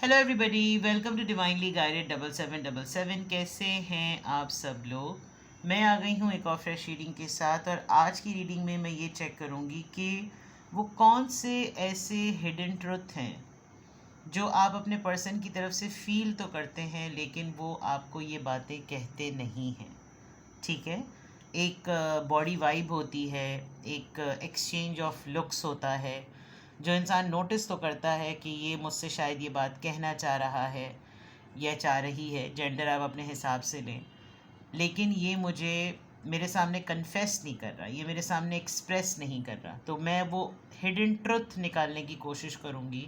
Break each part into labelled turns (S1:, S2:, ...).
S1: Hello everybody, welcome to divinely guided 7777। कैसे हैं आप सब लोग। मैं आ गई हूँ एक और फ्रेश रीडिंग के साथ, और आज की रीडिंग में मैं ये चेक करूँगी कि वो कौन से ऐसे हिडन ट्रुथ हैं जो आप अपने पर्सन की तरफ से फील तो करते हैं, लेकिन वो आपको ये बातें कहते नहीं हैं। ठीक है। एक बॉडी वाइब होती है, एक एक्सचेंज ऑफ लुक्स होता है, जो इंसान नोटिस तो करता है कि ये मुझसे शायद ये बात कहना चाह रहा है या चाह रही है, जेंडर आप अपने हिसाब से लें, लेकिन ये मुझे मेरे सामने कन्फेस नहीं कर रहा, ये मेरे सामने एक्सप्रेस नहीं कर रहा। तो मैं वो हिडन ट्रुथ निकालने की कोशिश करूँगी।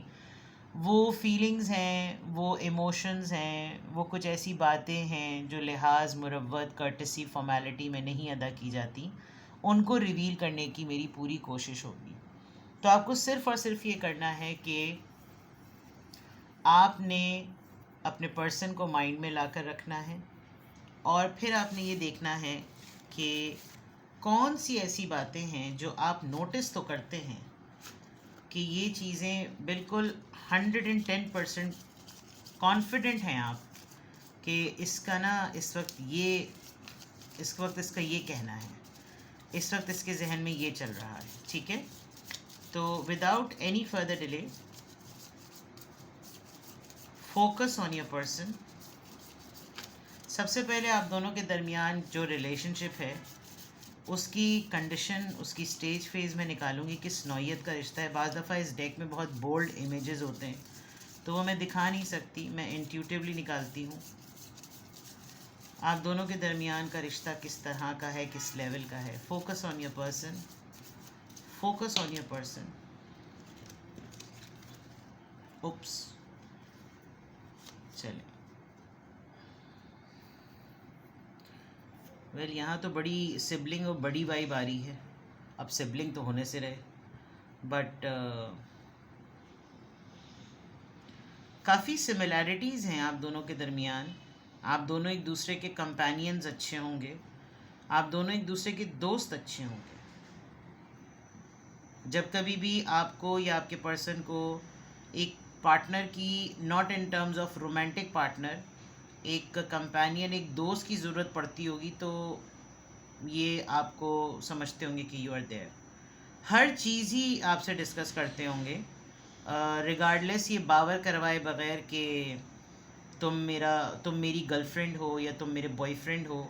S1: वो फीलिंग्स हैं, वो इमोशंस हैं, वो कुछ ऐसी बातें हैं जो लिहाज, मुरव्वत, कर्टसी, फॉर्मेलिटी में नहीं अदा की जाती, उनको रिवील करने की मेरी पूरी कोशिश होगी। तो आपको सिर्फ़ और सिर्फ ये करना है कि आपने अपने पर्सन को माइंड में लाकर रखना है, और फिर आपने ये देखना है कि कौन सी ऐसी बातें हैं जो आप नोटिस तो करते हैं कि ये चीज़ें बिल्कुल 110% कॉन्फिडेंट हैं आप कि इसका ना इस वक्त इसका ये कहना है, इस वक्त इसके जहन में ये चल रहा है। ठीक है। तो without any further delay, focus on your person. सबसे पहले आप दोनों के दरमियान जो रिलेशनशिप है उसकी कंडीशन, उसकी स्टेज फेज़ में निकालूंगी, किस नौइयत का रिश्ता है। बाज़ दफ़ा इस डेक में बहुत बोल्ड इमेजेस होते हैं तो वो मैं दिखा नहीं सकती, मैं इंट्यूटिवली निकालती हूँ। आप दोनों के दरमियान का रिश्ता किस तरह का है, किस लेवल का है। Focus on your person, focus on your person. Oops, चलें। वेल, यहाँ तो बड़ी सिबलिंग और बड़ी वाइब आ रही है। अब सिबलिंग तो होने से रहे, बट काफ़ी सिमिलैरिटीज़ हैं आप दोनों के दरमियान। आप दोनों एक दूसरे के कंपेनियंस अच्छे होंगे, आप दोनों एक दूसरे के दोस्त अच्छे होंगे। जब कभी भी आपको या आपके पर्सन को एक पार्टनर की, not in terms of romantic partner, एक कंपेनियन, एक दोस्त की ज़रूरत पड़ती होगी, तो ये आपको समझते होंगे कि यू आर देयर। हर चीज़ ही आपसे डिस्कस करते होंगे, रिगार्डलेस ये बावर करवाए बगैर कि तुम मेरी गर्लफ्रेंड हो या तुम मेरे बॉयफ्रेंड हो।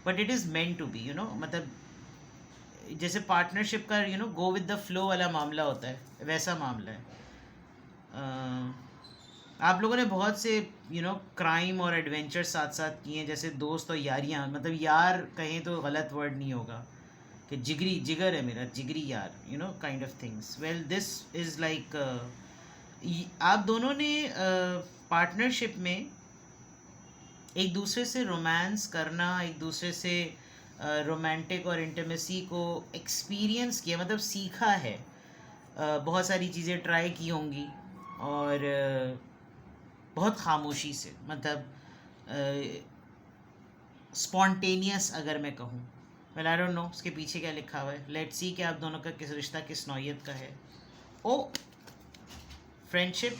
S1: But it is meant to be, मतलब जैसे पार्टनरशिप का गो विद द फ्लो वाला मामला होता है, वैसा मामला है। आप लोगों ने बहुत से क्राइम और एडवेंचर साथ साथ किए हैं, जैसे दोस्त और यारियाँ, मतलब यार कहें तो गलत वर्ड नहीं होगा, कि जिगर है मेरा, जिगरी यार, kind of things. Well, this is like आप दोनों ने पार्टनरशिप में एक दूसरे से रोमांस करना, एक दूसरे से रोमांटिक और इंटीमेसी को एक्सपीरियंस किया, मतलब सीखा है। बहुत सारी चीज़ें ट्राई की होंगी, और बहुत खामोशी से, मतलब स्पॉन्टेनियस अगर मैं कहूँ। वेल, आई डोंट नो उसके पीछे क्या लिखा हुआ है। लेट्स सी कि आप दोनों का किस रिश्ता किस नौइयत का है। ओ, फ्रेंडशिप,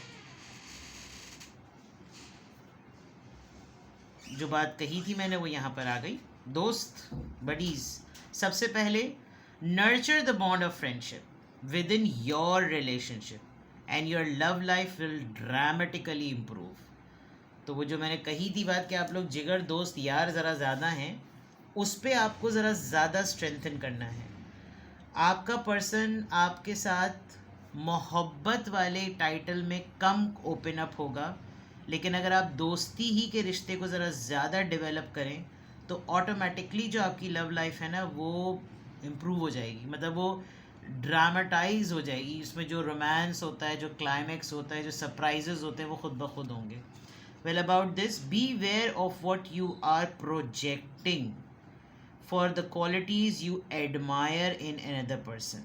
S1: जो बात कही थी मैंने वो यहाँ पर आ गई। दोस्त, बडीज। सबसे पहले, nurture the bond of friendship with in your relationship and your love life will dramatically improve. तो वो जो मैंने कही थी बात कि आप लोग जिगर, दोस्त, यार ज़रा ज़्यादा हैं, उस पर आपको ज़रा ज़्यादा स्ट्रेंथन करना है। आपका पर्सन आपके साथ मोहब्बत वाले टाइटल में कम ओपन अप होगा, लेकिन अगर आप दोस्ती ही के रिश्ते को ज़रा ज़्यादा डेवलप करें तो ऑटोमेटिकली जो आपकी लव लाइफ है ना, वो इम्प्रूव हो जाएगी, मतलब वो ड्रामेटाइज हो जाएगी। इसमें जो रोमांस होता है, जो क्लाइमैक्स होता है, जो सरप्राइजेज होते हैं, वो खुद ब खुद होंगे। Well, about this, beware of what you are projecting for the qualities you admire in another person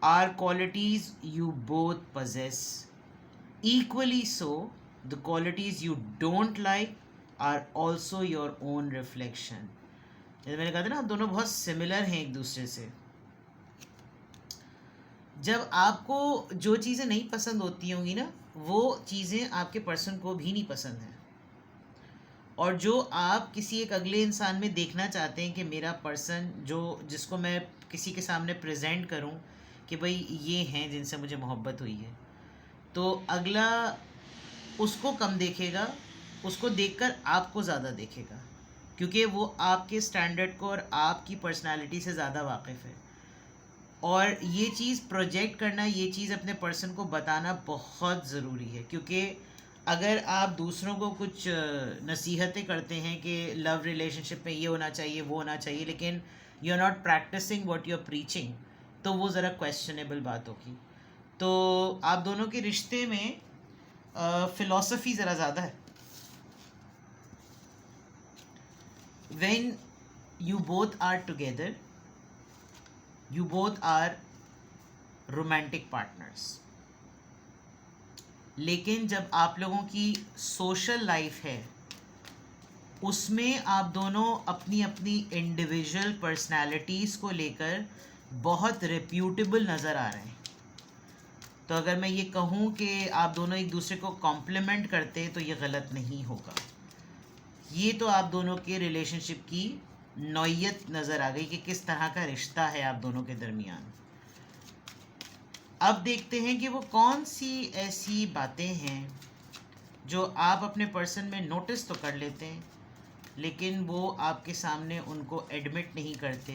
S1: are qualities you both possess. Equally so, the qualities you don't like are also your own reflection. जैसे मैंने कहा था ना, आप दोनों बहुत similar हैं एक दूसरे से। जब आपको जो चीज़ें नहीं पसंद होती होंगी ना, वो चीज़ें आपके पर्सन को भी नहीं पसंद हैं, और जो आप किसी एक अगले इंसान में देखना चाहते हैं कि मेरा पर्सन जो जिसको मैं किसी के सामने प्रेजेंट करूं कि भाई ये हैं जिनसे मुझे मोहब्बत हुई है, तो अगला उसको कम देखेगा, उसको देखकर आपको ज़्यादा देखेगा, क्योंकि वो आपके स्टैंडर्ड को और आपकी पर्सनालिटी से ज़्यादा वाकिफ़ है। और ये चीज़ प्रोजेक्ट करना, ये चीज़ अपने पर्सन को बताना बहुत ज़रूरी है, क्योंकि अगर आप दूसरों को कुछ नसीहतें करते हैं कि लव रिलेशनशिप में ये होना चाहिए, वो होना चाहिए, लेकिन you are not practicing what you are preaching, तो वो ज़रा क्वेश्चनेबल बात होगी। तो आप दोनों के रिश्ते में फ़िलॉसफी ज़रा ज़्यादा है। When you both are together, you both are romantic partners, लेकिन जब आप लोगों की सोशल लाइफ है उसमें आप दोनों अपनी अपनी इंडिविजुअल पर्सनालिटीज़ को लेकर बहुत रेप्यूटेबल नज़र आ रहे हैं। तो अगर मैं ये कहूँ कि आप दोनों एक दूसरे को कॉम्प्लीमेंट करते हैं तो ये गलत नहीं होगा। ये तो आप दोनों के रिलेशनशिप की नौयत नज़र आ गई कि किस तरह का रिश्ता है आप दोनों के दरमियान। अब देखते हैं कि वो कौन सी ऐसी बातें हैं जो आप अपने पर्सन में नोटिस तो कर लेते हैं, लेकिन वो आपके सामने उनको एडमिट नहीं करते,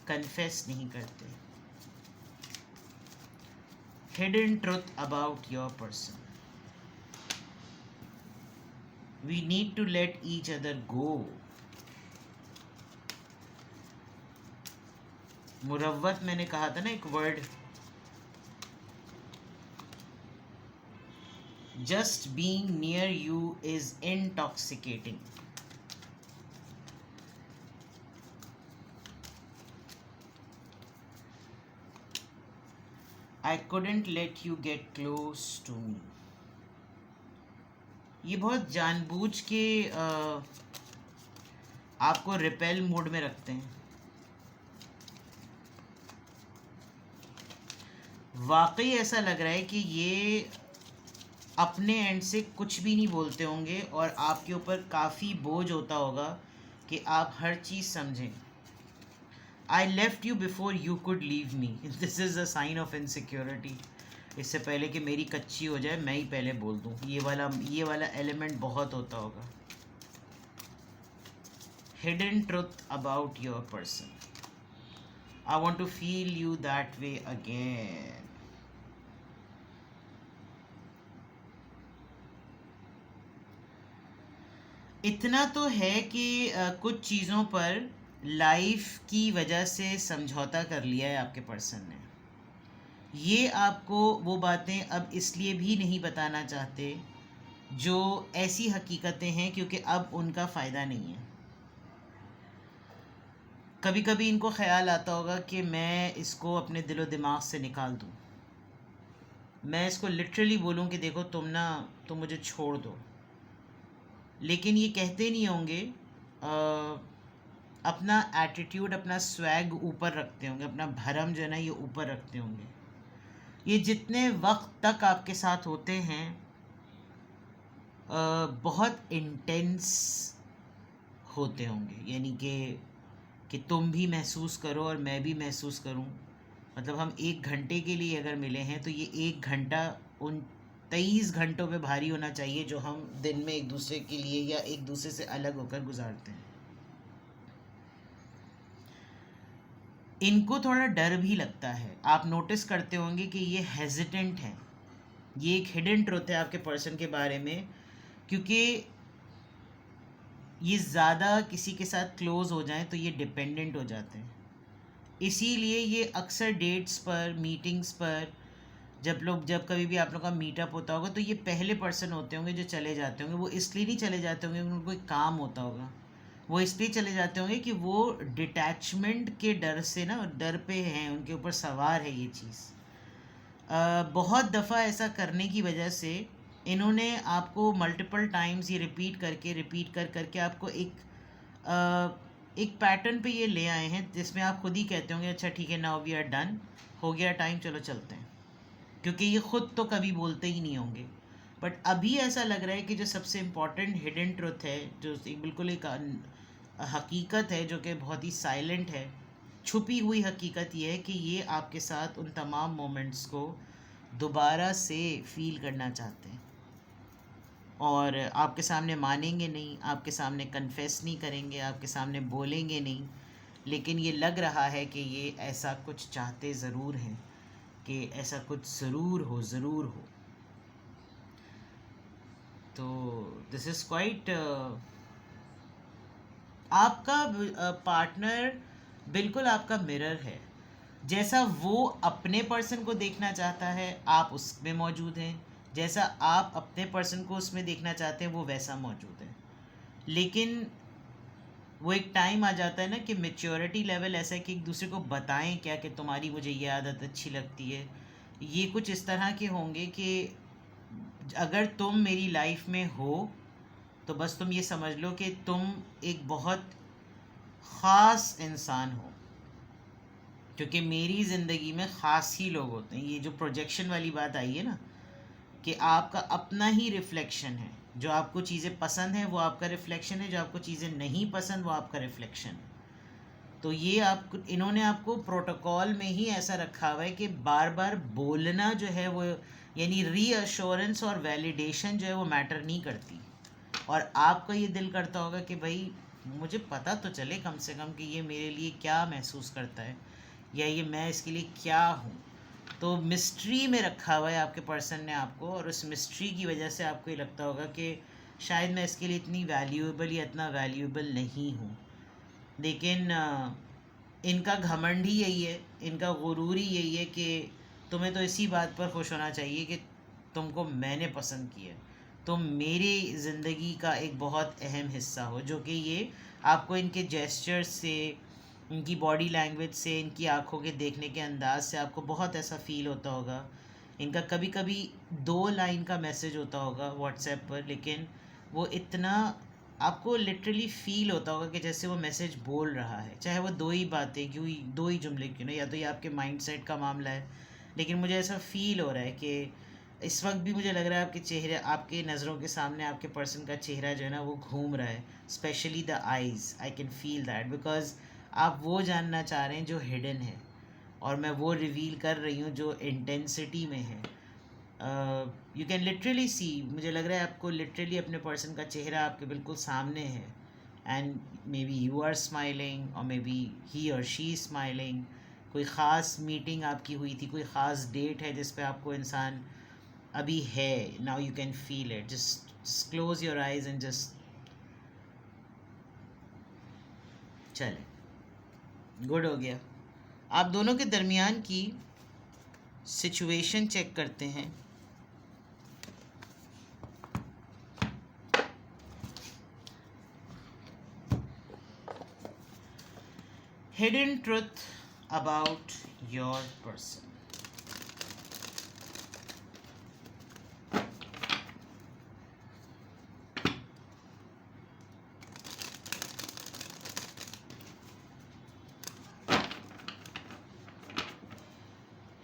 S1: कन्फेस नहीं करते। Hidden truth about your person. We need to let each other go. मुरव्वत मैंने कहा था ना एक word, just being near you is intoxicating. I couldn't let you get close to me। ये बहुत जानबूझ के आपको रिपेल मोड में रखते हैं। वाकई ऐसा लग रहा है कि ये अपने एंड से कुछ भी नहीं बोलते होंगे और आपके ऊपर काफ़ी बोझ होता होगा कि आप हर चीज़ समझें। I left you before you could leave me, this is a sign of insecurity. इससे पहले कि मेरी कच्ची हो जाए मैं ही पहले बोल दूँ, ये वाला एलिमेंट बहुत होता होगा। Hidden truth about your person. I want to feel you that way again. इतना तो है कि कुछ चीज़ों पर लाइफ की वजह से समझौता कर लिया है आपके पर्सन ने। ये आपको वो बातें अब इसलिए भी नहीं बताना चाहते जो ऐसी हकीकतें हैं, क्योंकि अब उनका फ़ायदा नहीं है। कभी कभी इनको ख्याल आता होगा कि मैं इसको अपने दिलो दिमाग से निकाल दूँ, मैं इसको लिटरली बोलूँ कि देखो तुम मुझे छोड़ दो, लेकिन ये कहते नहीं होंगे। अपना एटीट्यूड, अपना स्वैग ऊपर रखते होंगे, अपना भरम जो है ना ये ऊपर रखते होंगे। ये जितने वक्त तक आपके साथ होते हैं बहुत इंटेंस होते होंगे, यानी कि तुम भी महसूस करो और मैं भी महसूस करूं। मतलब हम 1 घंटे के लिए अगर मिले हैं तो ये 1 घंटा उन 23 घंटों पे भारी होना चाहिए जो हम दिन में एक दूसरे के लिए या एक दूसरे से अलग होकर गुजारते हैं। इनको थोड़ा डर भी लगता है। आप नोटिस करते होंगे कि ये हेजिटेंट हैं। ये एक हिडन ट्रुथ है आपके पर्सन के बारे में, क्योंकि ये ज़्यादा किसी के साथ क्लोज़ हो जाएं तो ये डिपेंडेंट हो जाते हैं। इसीलिए ये अक्सर डेट्स पर, मीटिंग्स पर, जब कभी भी आप लोग का मीटअप होता होगा तो ये पहले पर्सन होते होंगे जो चले जाते होंगे। वो इसलिए नहीं चले जाते होंगे उनको कोई काम होता होगा, वो इसलिए चले जाते होंगे कि वो डिटैचमेंट के डर से ना, डर पे हैं, उनके ऊपर सवार है ये चीज़। बहुत दफ़ा ऐसा करने की वजह से इन्होंने आपको मल्टीपल टाइम्स ये रिपीट कर करके आपको एक पैटर्न पे ये ले आए हैं जिसमें आप खुद ही कहते होंगे अच्छा ठीक है, नाउ वी आर डन, हो गया टाइम, चलो चलते हैं। क्योंकि ये खुद तो कभी बोलते ही नहीं होंगे। बट अभी ऐसा लग रहा है कि जो सबसे इम्पॉर्टेंट हिडन ट्रुथ है, जो एक बिल्कुल एक हकीकत है जो कि बहुत ही साइलेंट है, छुपी हुई हकीकत ये है कि ये आपके साथ उन तमाम मोमेंट्स को दोबारा से फील करना चाहते हैं, और आपके सामने मानेंगे नहीं, आपके सामने कन्फेस नहीं करेंगे, आपके सामने बोलेंगे नहीं, लेकिन ये लग रहा है कि ये ऐसा कुछ चाहते ज़रूर हैं, कि ऐसा कुछ ज़रूर हो, ज़रूर हो। तो दिस इज़ क्वाइट, आपका पार्टनर बिल्कुल आपका मिरर है। जैसा वो अपने पर्सन को देखना चाहता है, आप उसमें मौजूद हैं। जैसा आप अपने पर्सन को उसमें देखना चाहते हैं, वो वैसा मौजूद है। लेकिन वो एक टाइम आ जाता है ना कि मेच्योरिटी लेवल ऐसा है कि एक दूसरे को बताएं क्या कि तुम्हारी मुझे ये आदत अच्छी लगती है। ये कुछ इस तरह के होंगे कि अगर तुम मेरी लाइफ में हो तो बस तुम ये समझ लो कि तुम एक बहुत ख़ास इंसान हो, क्योंकि मेरी ज़िंदगी में ख़ास ही लोग होते हैं। ये जो प्रोजेक्शन वाली बात आई है ना, कि आपका अपना ही रिफ्लेक्शन है। जो आपको चीज़ें पसंद हैं वो आपका रिफ्लेक्शन है, जो आपको चीज़ें नहीं पसंद वो आपका रिफ्लेक्शन है। तो ये आप इन्होंने आपको प्रोटोकॉल में ही ऐसा रखा हुआ है कि बार बार बोलना जो है वो, यानी रीअश्योरेंस और वैलिडेशन जो है वो मैटर नहीं करती। और आपका ये दिल करता होगा कि भाई मुझे पता तो चले कम से कम कि ये मेरे लिए क्या महसूस करता है, या ये मैं इसके लिए क्या हूँ। तो मिस्ट्री में रखा हुआ है आपके पर्सन ने आपको, और उस मिस्ट्री की वजह से आपको ये लगता होगा कि शायद मैं इसके लिए इतनी वैल्यूएबल या इतना वैल्यूएबल नहीं हूँ। लेकिन इनका घमंड ही यही है, इनका गुरूर ही यही है कि तुम्हें तो इसी बात पर खुश होना चाहिए कि तुमको मैंने पसंद किया, तुम मेरी ज़िंदगी का एक बहुत अहम हिस्सा हो। जो कि ये आपको इनके जेस्चर्स से, इनकी बॉडी लैंग्वेज से, इनकी आंखों के देखने के अंदाज से आपको बहुत ऐसा फ़ील होता होगा। इनका कभी कभी 2 लाइन का मैसेज होता होगा व्हाट्सएप पर, लेकिन वो इतना आपको लिटरली फ़ील होता होगा कि जैसे वो मैसेज बोल रहा है, चाहे वो 2 ही बातें क्यों ही, 2 ही जुमले क्यों ना, या तो ये आपके माइंडसेट का मामला है। लेकिन मुझे ऐसा फ़ील हो रहा है कि इस वक्त भी मुझे लग रहा है आपके चेहरे, आपके नज़रों के सामने आपके पर्सन का चेहरा जो है ना वो घूम रहा है, specially the eyes. I can feel that, because आप वो जानना चाह रहे हैं जो हिडन है, और मैं वो रिवील कर रही हूँ जो इंटेंसिटी में है। यू कैन लिटरली सी, मुझे लग रहा है आपको लिटरली अपने पर्सन का चेहरा आपके बिल्कुल सामने है, and maybe you are smiling और मे बी ही और शी स्माइलिंग। कोई ख़ास मीटिंग आपकी हुई थी, कोई ख़ास डेट है जिस पे आपको इंसान अभी है, now you can feel it. Just close your eyes and just चले, गुड हो गया। आप दोनों के दरमियान की सिचुएशन चेक करते हैं। Hidden truth about your person.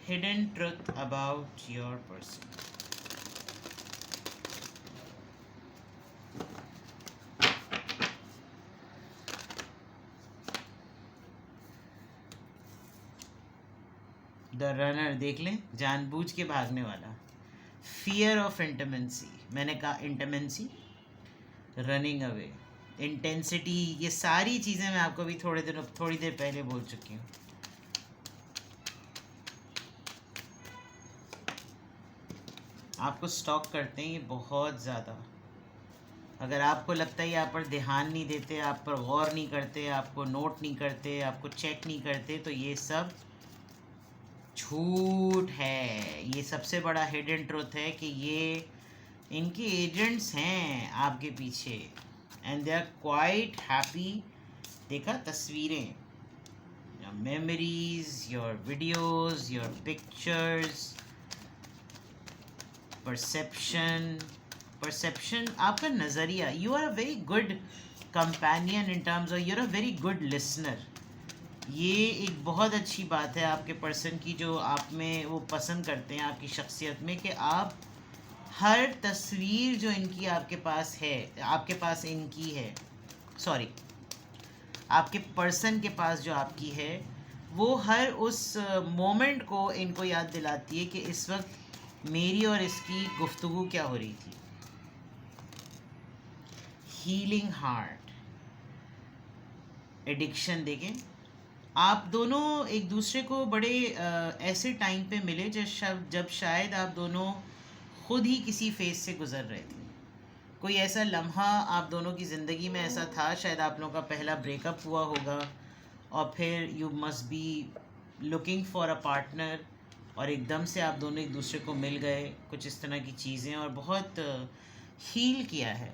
S1: Hidden truth about your person. The runner देख लें, जानबूझ के भागने वाला। फियर ऑफ इंटिमेंसी, मैंने कहा इंटिमेंसी, रनिंग अवे, इंटेंसिटी, ये सारी चीज़ें मैं आपको भी थोड़ी देर पहले बोल चुकी हूँ। आपको स्टॉक करते हैं ये बहुत ज़्यादा। अगर आपको लगता है ये आप पर ध्यान नहीं देते, आप पर गौर नहीं करते, आपको नोट नहीं करते, आपको चेक नहीं करते, तो ये सब झूठ है। ये सबसे बड़ा हिडन ट्रुथ है कि ये इनके एजेंट्स हैं आपके पीछे, and they are quite happy. देखा तस्वीरें, your memories, your videos, your pictures, perception आपका नज़रिया। You are a very good companion in terms of, you are a very good listener. ये एक बहुत अच्छी बात है आपके पर्सन की, जो आप में वो पसंद करते हैं आपकी शख्सियत में, कि आप हर तस्वीर जो इनकी आपके पास है, आपके पास इनकी है, सॉरी, आपके पर्सन के पास जो आपकी है, वो हर उस मोमेंट को इनको याद दिलाती है कि इस वक्त मेरी और इसकी गुफ्तगू क्या हो रही थी. Healing heart, addiction. देखें, आप दोनों एक दूसरे को बड़े ऐसे टाइम पे मिले जब शायद आप दोनों खुद ही किसी फेज से गुजर रहे थे. कोई ऐसा लम्हा आप दोनों की ज़िंदगी में ऐसा था, शायद आप लोगों का पहला ब्रेकअप हुआ होगा और फिर you must be looking for a partner, और एकदम से आप दोनों एक दूसरे को मिल गए, कुछ इस तरह की चीज़ें, और बहुत हील किया है.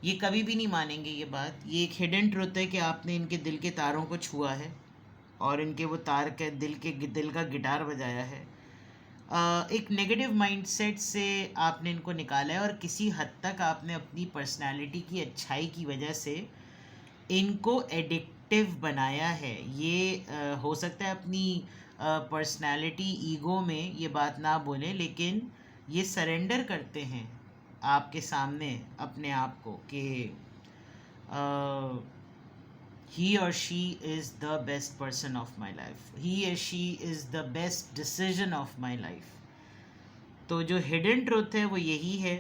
S1: ये कभी भी नहीं मानेंगे ये बात. ये एक हिडन ट्रुथ है कि आपने इनके दिल के तारों को छुआ है और इनके वो तार के दिल का गिटार बजाया है. एक नेगेटिव माइंडसेट से आपने इनको निकाला है और किसी हद तक आपने अपनी पर्सनालिटी की अच्छाई की वजह से इनको एडिक्टिव बनाया है. ये हो सकता है अपनी पर्सनालिटी ईगो में ये बात ना बोलें, लेकिन ये सरेंडर करते हैं आपके सामने अपने आप को कि he or she is the best person of my life, he or she is the best decision of my life. तो जो हिडन ट्रुथ है वो यही है.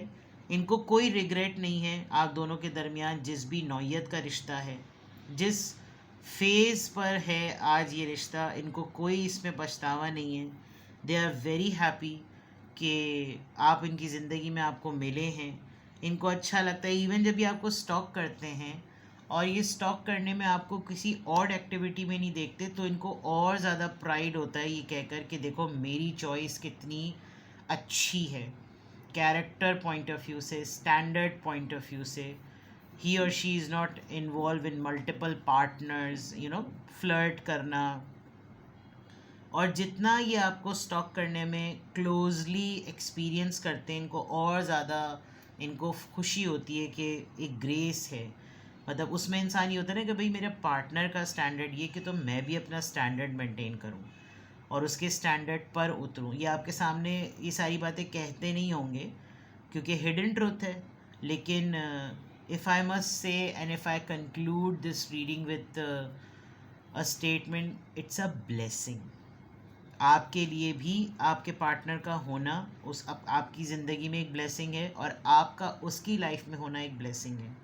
S1: इनको कोई रिग्रेट नहीं है आप दोनों के दरमियान, जिस भी नौयत का रिश्ता है, जिस फेज़ पर है आज ये रिश्ता, इनको कोई इसमें पछतावा नहीं है. दे आर वेरी हैप्पी कि आप इनकी ज़िंदगी में आपको मिले हैं. इनको अच्छा लगता है इवन जब ये आपको स्टॉक करते हैं, और ये स्टॉक करने में आपको किसी और एक्टिविटी में नहीं देखते, तो इनको और ज़्यादा प्राइड होता है ये कहकर कि देखो मेरी चॉइस कितनी अच्छी है, कैरेक्टर पॉइंट ऑफ व्यू से, स्टैंडर्ड पॉइंट ऑफ व्यू से. ही और she is not involve in multiple partners, flirt करना. और जितना ये आपको स्टॉक करने में क्लोजली एक्सपीरियंस करते हैं, इनको और ज़्यादा इनको खुशी होती है कि एक ग्रेस है. मतलब उसमें इंसान ये होता है ना कि भाई मेरे पार्टनर का स्टैंडर्ड ये कि तो मैं भी अपना स्टैंडर्ड मेंटेन करूं और उसके स्टैंडर्ड पर उतरूं. ये आपके सामने ये सारी बातें कहते नहीं होंगे क्योंकि हिडन ट्रुथ है, लेकिन if I must say and if I conclude this reading with a statement, it's a blessing. आपके लिए भी आपके पार्टनर का होना आपकी ज़िंदगी में एक ब्लेसिंग है, और आपका उसकी लाइफ में होना एक ब्लेसिंग है.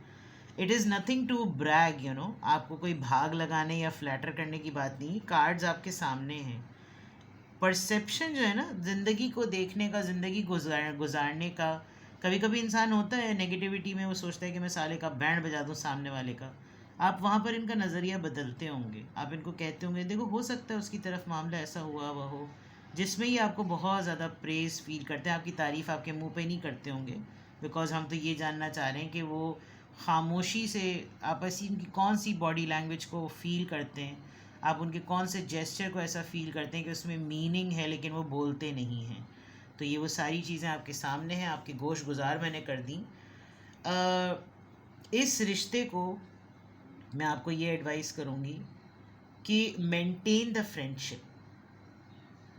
S1: It is nothing to brag, आपको कोई भाग लगाने या फ्लैटर करने की बात नहीं. कार्ड्स आपके सामने हैं. परसेप्शन जो है ना ज़िंदगी को देखने का, ज़िंदगी गुजारने का, कभी कभी इंसान होता है नेगेटिविटी में, वो सोचता है कि मैं साले का बैंड बजा दूँ सामने वाले का. आप वहाँ पर इनका नज़रिया बदलते होंगे. आप इनको कहते होंगे देखो हो सकता है उसकी तरफ मामला ऐसा हुआ हुआ हो, जिसमें ये आपको बहुत ज़्यादा प्रेज़ फील करते हैं. आपकी तारीफ़ आपके मुंह पे नहीं करते होंगे, बिकॉज हम तो ये जानना चाह रहे हैं कि वो खामोशी से आप ऐसी उनकी कौन सी बॉडी लैंग्वेज को फील करते हैं, आप उनके कौन से जेस्चर को ऐसा फील करते हैं कि उसमें मीनिंग है लेकिन वो बोलते नहीं हैं. तो ये वो सारी चीज़ें आपके सामने हैं, आपके गोश गुजार मैंने कर दी. इस रिश्ते को मैं आपको ये एडवाइस करूँगी कि maintain the friendship,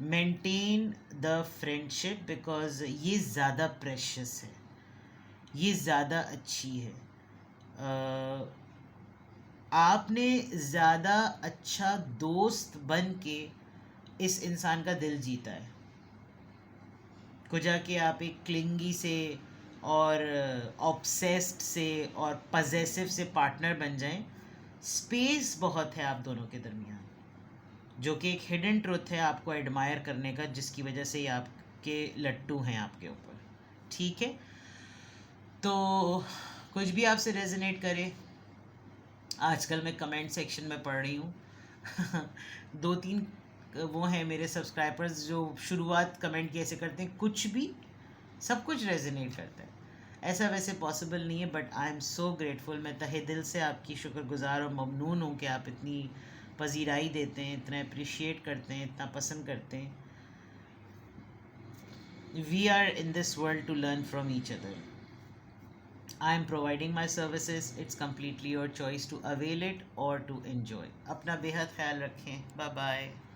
S1: maintain the friendship, because ये ज़्यादा प्रेशियस है, ये ज़्यादा अच्छी है. आपने ज़्यादा अच्छा दोस्त बन के इस इंसान का दिल जीता है. को जाके आप एक क्लिंगी से और ऑब्सेस्ड से और पजेसिव से पार्टनर बन जाएं. स्पेस बहुत है आप दोनों के दरमियान, जो कि एक हिडन ट्रुथ है आपको एडमायर करने का, जिसकी वजह से ये आपके लट्टू हैं आपके ऊपर. ठीक है, तो कुछ भी आपसे रेजोनेट करे. आजकल मैं कमेंट सेक्शन में पढ़ रही हूँ 2-3 वो हैं मेरे सब्सक्राइबर्स जो शुरुआत कमेंट कैसे करते हैं, कुछ भी सब कुछ रेजोनेट करता है. ऐसा वैसे पॉसिबल नहीं है, but I am so grateful. मैं तहे दिल से आपकी शुक्रगुजार और ममनून हूँ कि आप इतनी पजीराई देते हैं, इतना अप्रिशिएट करते हैं, इतना पसंद करते हैं. We are in this world to learn from each other. I am providing my services. It's completely your choice to avail it or to enjoy. अपना बेहद ख्याल रखें. Bye bye.